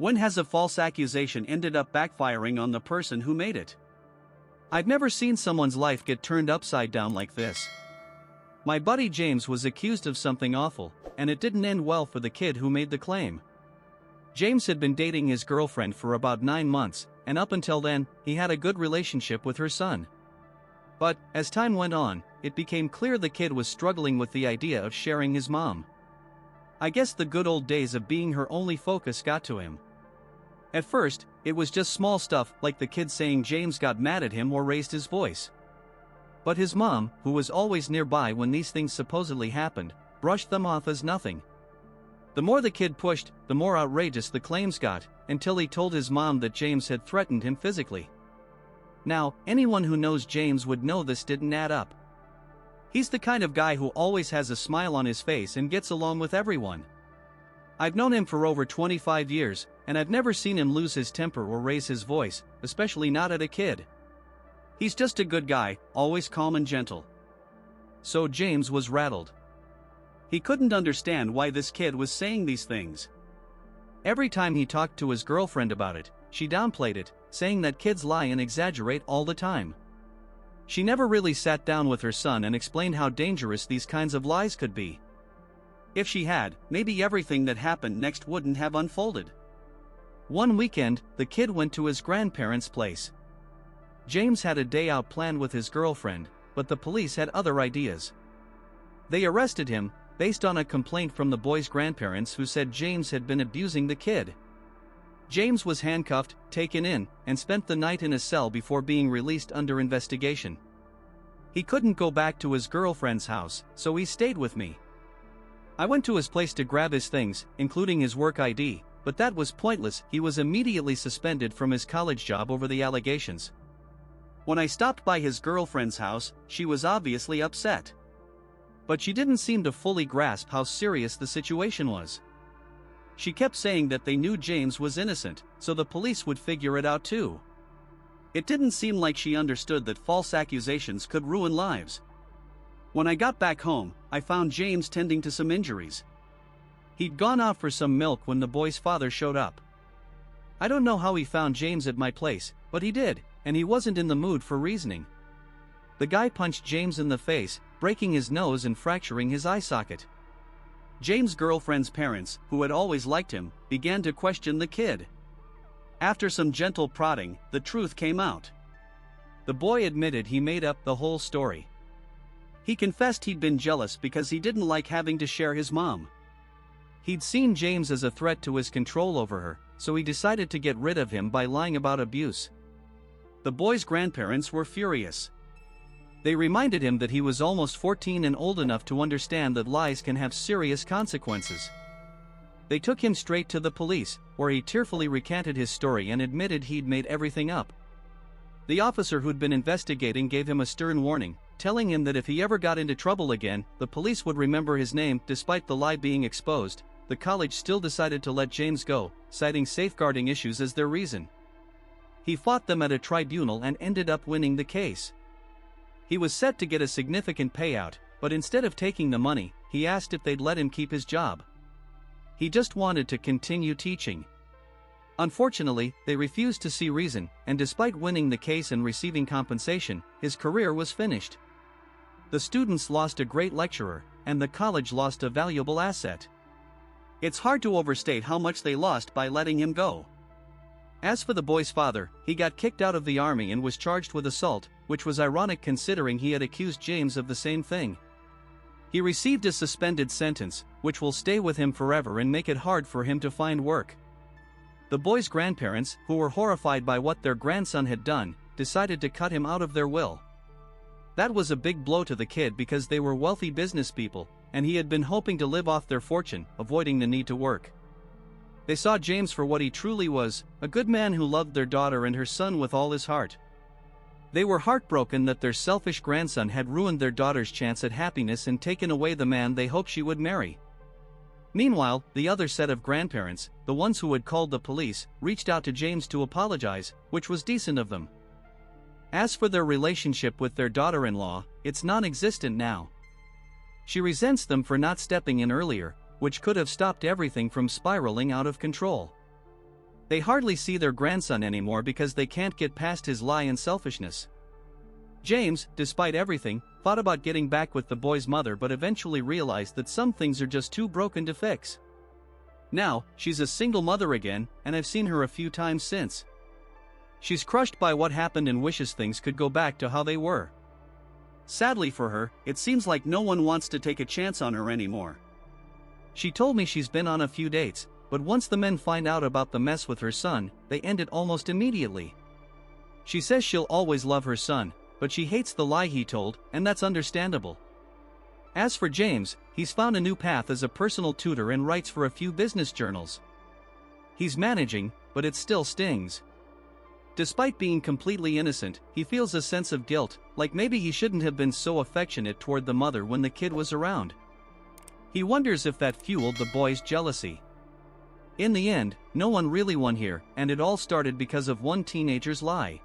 When has a false accusation ended up backfiring on the person who made it? I've never seen someone's life get turned upside down like this. My buddy James was accused of something awful, and it didn't end well for the kid who made the claim. James had been dating his girlfriend for about 9 months, and up until then, he had a good relationship with her son. But, as time went on, it became clear the kid was struggling with the idea of sharing his mom. I guess the good old days of being her only focus got to him. At first, it was just small stuff like the kid saying James got mad at him or raised his voice. But his mom, who was always nearby when these things supposedly happened, brushed them off as nothing. The more the kid pushed, the more outrageous the claims got, until he told his mom that James had threatened him physically. Now, anyone who knows James would know this didn't add up. He's the kind of guy who always has a smile on his face and gets along with everyone. I've known him for over 25 years, and I've never seen him lose his temper or raise his voice, especially not at a kid. He's just a good guy, always calm and gentle. So James was rattled. He couldn't understand why this kid was saying these things. Every time he talked to his girlfriend about it, she downplayed it, saying that kids lie and exaggerate all the time. She never really sat down with her son and explained how dangerous these kinds of lies could be. If she had, maybe everything that happened next wouldn't have unfolded. One weekend, the kid went to his grandparents' place. James had a day out planned with his girlfriend, but the police had other ideas. They arrested him, based on a complaint from the boy's grandparents who said James had been abusing the kid. James was handcuffed, taken in, and spent the night in a cell before being released under investigation. He couldn't go back to his girlfriend's house, so he stayed with me. I went to his place to grab his things, including his work ID, but that was pointless. He was immediately suspended from his college job over the allegations. When I stopped by his girlfriend's house, she was obviously upset. But she didn't seem to fully grasp how serious the situation was. She kept saying that they knew James was innocent, so the police would figure it out too. It didn't seem like she understood that false accusations could ruin lives. When I got back home, I found James tending to some injuries. He'd gone out for some milk when the boy's father showed up. I don't know how he found James at my place, but he did, and he wasn't in the mood for reasoning. The guy punched James in the face, breaking his nose and fracturing his eye socket. James' girlfriend's parents, who had always liked him, began to question the kid. After some gentle prodding, the truth came out. The boy admitted he made up the whole story. He confessed he'd been jealous because he didn't like having to share his mom. He'd seen James as a threat to his control over her, so he decided to get rid of him by lying about abuse. The boy's grandparents were furious. They reminded him that he was almost 14 and old enough to understand that lies can have serious consequences. They took him straight to the police, where he tearfully recanted his story and admitted he'd made everything up. The officer who'd been investigating gave him a stern warning, telling him that if he ever got into trouble again, the police would remember his name. Despite the lie being exposed, the college still decided to let James go, citing safeguarding issues as their reason. He fought them at a tribunal and ended up winning the case. He was set to get a significant payout, but instead of taking the money, he asked if they'd let him keep his job. He just wanted to continue teaching. Unfortunately, they refused to see reason, and despite winning the case and receiving compensation, his career was finished. The students lost a great lecturer, and the college lost a valuable asset. It's hard to overstate how much they lost by letting him go. As for the boy's father, he got kicked out of the army and was charged with assault, which was ironic considering he had accused James of the same thing. He received a suspended sentence, which will stay with him forever and make it hard for him to find work. The boy's grandparents, who were horrified by what their grandson had done, decided to cut him out of their will. That was a big blow to the kid because they were wealthy business people, and he had been hoping to live off their fortune, avoiding the need to work. They saw James for what he truly was, a good man who loved their daughter and her son with all his heart. They were heartbroken that their selfish grandson had ruined their daughter's chance at happiness and taken away the man they hoped she would marry. Meanwhile, the other set of grandparents, the ones who had called the police, reached out to James to apologize, which was decent of them. As for their relationship with their daughter-in-law, it's non-existent now. She resents them for not stepping in earlier, which could have stopped everything from spiraling out of control. They hardly see their grandson anymore because they can't get past his lie and selfishness. James, despite everything, thought about getting back with the boy's mother but eventually realized that some things are just too broken to fix. Now, she's a single mother again, and I've seen her a few times since. She's crushed by what happened and wishes things could go back to how they were. Sadly for her, it seems like no one wants to take a chance on her anymore. She told me she's been on a few dates, but once the men find out about the mess with her son, they end it almost immediately. She says she'll always love her son, but she hates the lie he told, and that's understandable. As for James, he's found a new path as a personal tutor and writes for a few business journals. He's managing, but it still stings. Despite being completely innocent, he feels a sense of guilt, like maybe he shouldn't have been so affectionate toward the mother when the kid was around. He wonders if that fueled the boy's jealousy. In the end, no one really won here, and it all started because of one teenager's lie.